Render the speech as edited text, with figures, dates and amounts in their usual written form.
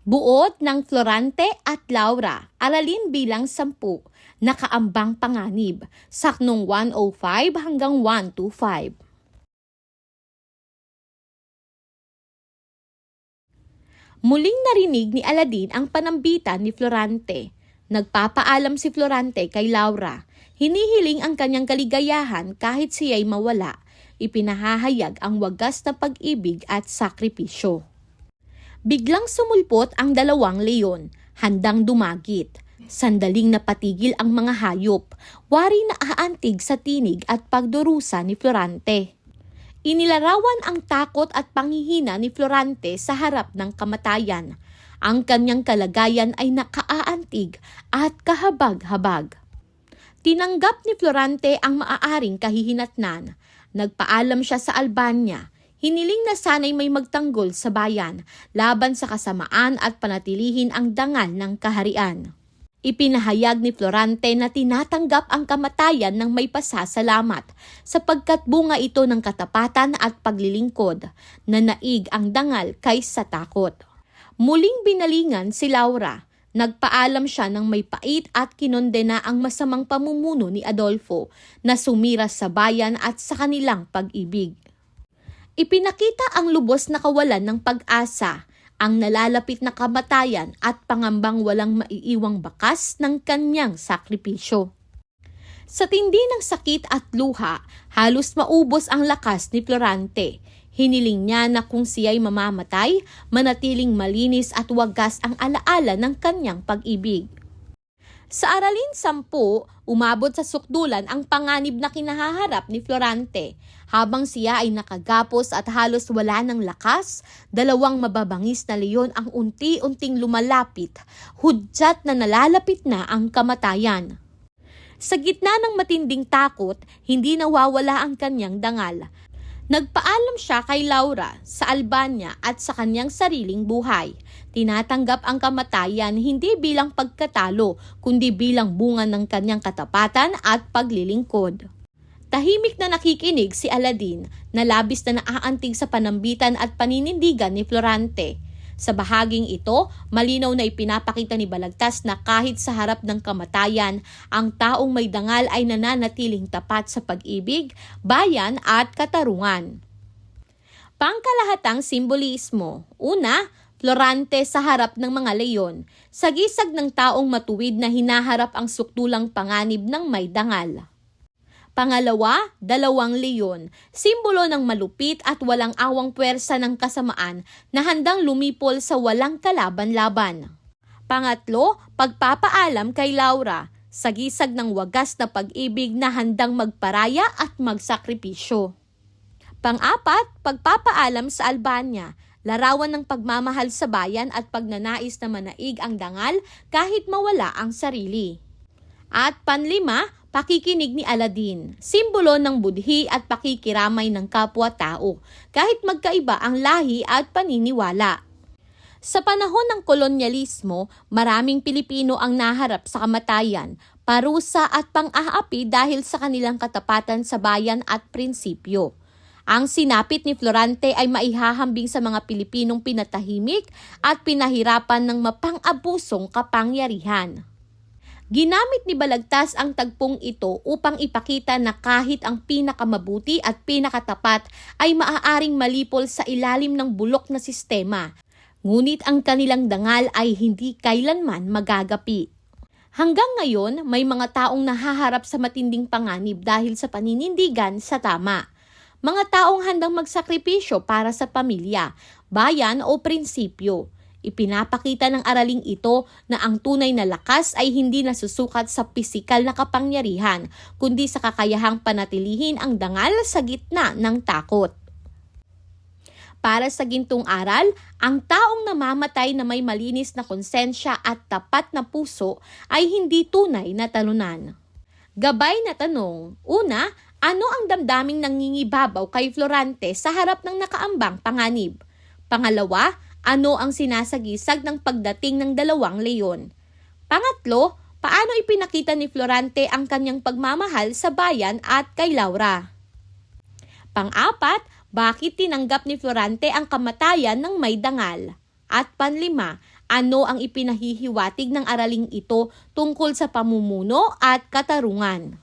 Buod ng Florante at Laura, aralin bilang 10, nakaambang panganib, saknong 105 hanggang 125. Muling narinig ni Aladin ang panambitan ni Florante. Nagpapaalam si Florante kay Laura. Hinihiling ang kanyang kaligayahan kahit siya'y mawala. Ipinahahayag ang wagas na pag-ibig at sakripisyo. Biglang sumulpot ang dalawang leon, handang dumagit. Sandaling napatigil ang mga hayop, wari na aantig sa tinig at pagdurusa ni Florante. Inilarawan ang takot at panghihina ni Florante sa harap ng kamatayan. Ang kanyang kalagayan ay nakaaantig at kahabag-habag. Tinanggap ni Florante ang maaaring kahihinatnan. Nagpaalam siya sa Albania. Hiniling na sana'y may magtanggol sa bayan laban sa kasamaan at panatilihin ang dangal ng kaharian. Ipinahayag ni Florante na tinatanggap ang kamatayan ng may pasasalamat sapagkat bunga ito ng katapatan at paglilingkod na naig ang dangal kaysa takot. Muling binalingan si Laura. Nagpaalam siya ng may pait at kinondena ang masamang pamumuno ni Adolfo na sumira sa bayan at sa kanilang pag-ibig. Ipinakita ang lubos na kawalan ng pag-asa, ang nalalapit na kamatayan at pangambang walang maiiwang bakas ng kanyang sakripisyo. Sa tindi ng sakit at luha, halos maubos ang lakas ni Florante. Hiniling niya na kung siya'y mamamatay, manatiling malinis at wagas ang alaala ng kanyang pag-ibig. Sa aralin 10, umabot sa sukdulan ang panganib na kinahaharap ni Florante. Habang siya ay nakagapos at halos wala ng lakas, dalawang mababangis na leon ang unti-unting lumalapit, hudyat na nalalapit na ang kamatayan. Sa gitna ng matinding takot, hindi nawawala ang kanyang dangal. Nagpaalam siya kay Laura sa Albania at sa kanyang sariling buhay. Tinatanggap ang kamatayan hindi bilang pagkatalo, kundi bilang bunga ng kanyang katapatan at paglilingkod. Tahimik na nakikinig si Aladin na labis na naaantig sa panambitan at paninindigan ni Florante. Sa bahaging ito, malinaw na ipinapakita ni Balagtas na kahit sa harap ng kamatayan, ang taong may dangal ay nananatiling tapat sa pag-ibig, bayan at katarungan. Pangkalahatang simbolismo. Una, Florante sa harap ng mga leon, sagisag ng taong matuwid na hinaharap ang sukdulang panganib ng may dangal. Pangalawa, dalawang leon, simbolo ng malupit at walang awang puwersa ng kasamaan na handang lumipol sa walang kalaban-laban. Pangatlo, pagpapaalam kay Laura, sagisag ng wagas na pag-ibig na handang magparaya at magsakripisyo. Pang-apat, pagpapaalam sa Albania, larawan ng pagmamahal sa bayan at pagnanais na manaig ang dangal kahit mawala ang sarili. At panlima, pakikinig ni Aladin, simbolo ng budhi at pakikiramay ng kapwa-tao, kahit magkaiba ang lahi at paniniwala. Sa panahon ng kolonyalismo, maraming Pilipino ang naharap sa kamatayan, parusa at pang-aapi dahil sa kanilang katapatan sa bayan at prinsipyo. Ang sinapit ni Florante ay maihahambing sa mga Pilipinong pinatahimik at pinahirapan ng mapang-abusong kapangyarihan. Ginamit ni Balagtas ang tagpong ito upang ipakita na kahit ang pinakamabuti at pinakatapat ay maaaring malipol sa ilalim ng bulok na sistema, ngunit ang kanilang dangal ay hindi kailanman magagapi. Hanggang ngayon, may mga taong nahaharap sa matinding panganib dahil sa paninindigan sa tama. Mga taong handang magsakripisyo para sa pamilya, bayan o prinsipyo. Ipinapakita ng araling ito na ang tunay na lakas ay hindi nasusukat sa pisikal na kapangyarihan, kundi sa kakayahang panatilihin ang dangal sa gitna ng takot. Para sa gintong aral, ang taong namamatay na may malinis na konsensya at tapat na puso ay hindi tunay na talunan. Gabay na tanong. Una, ano ang damdaming nangingibabaw kay Florante sa harap ng nakaambang panganib? Pangalawa, ano ang sinasagisag ng pagdating ng dalawang leon? Pangatlo, paano ipinakita ni Florante ang kanyang pagmamahal sa bayan at kay Laura? Pang-apat, bakit tinanggap ni Florante ang kamatayan ng may dangal? At panlima, ano ang ipinahihiwatig ng araling ito tungkol sa pamumuno at katarungan?